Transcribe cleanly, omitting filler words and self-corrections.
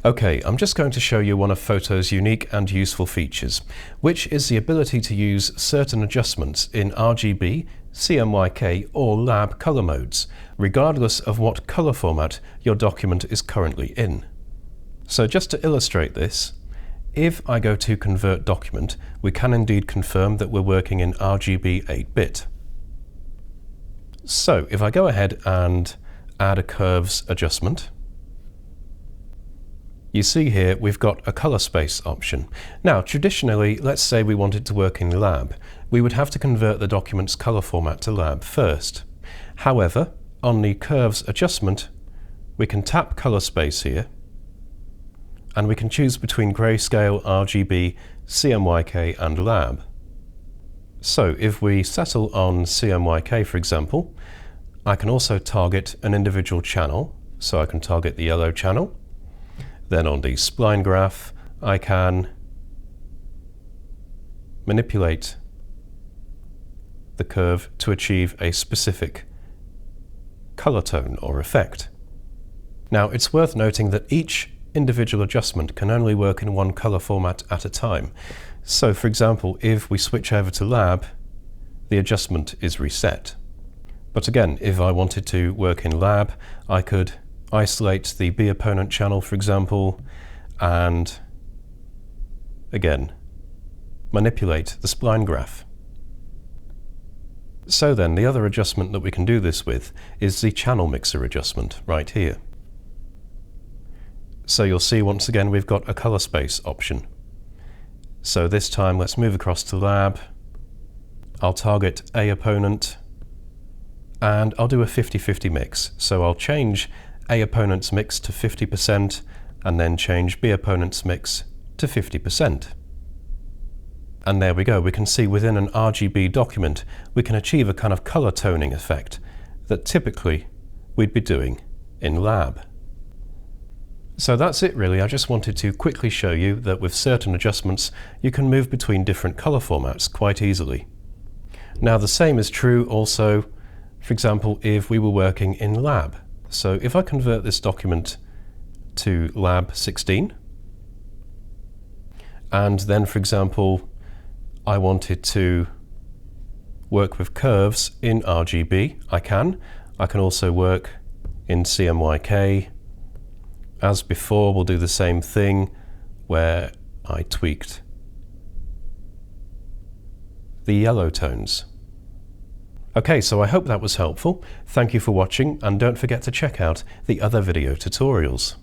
Okay, I'm just going to show you one of Photo's unique and useful features, which is the ability to use certain adjustments in RGB, CMYK or lab color modes, regardless of what color format your document is currently in. So just to illustrate this, if I go to Convert Document, we can indeed confirm that we're working in RGB 8-bit. So if I go ahead and add a curves adjustment, you see here we've got a color space option. Now traditionally, let's say we wanted to work in lab, we would have to convert the document's color format to lab first. However, on the curves adjustment, we can tap color space here and we can choose between Greyscale, RGB, CMYK and lab. So if we settle on CMYK, for example, I can also target an individual channel. So I can target the yellow channel. Then on the spline graph, I can manipulate the curve to achieve a specific color tone or effect. Now, it's worth noting that each individual adjustment can only work in one color format at a time. So, for example, if we switch over to lab, the adjustment is reset. But again, if I wanted to work in lab, I could isolate the B opponent channel, for example, and again manipulate the spline graph. So then the other adjustment that we can do this with is the channel mixer adjustment right here. So you'll see once again we've got a color space option. So this time let's move across to lab. I'll target A opponent and I'll do a 50-50 mix. So I'll change A opponent's mix to 50% and then change B opponent's mix to 50%. And there we go, we can see within an RGB document we can achieve a kind of color toning effect that typically we'd be doing in lab. So that's it really. I just wanted to quickly show you that with certain adjustments you can move between different color formats quite easily. Now the same is true also, for example, if we were working in lab. So if I convert this document to lab 16, and then for example I wanted to work with curves in RGB, I can also work in CMYK. As before, we'll do the same thing where I tweaked the yellow tones. Okay, so I hope that was helpful. Thank you for watching and don't forget to check out the other video tutorials.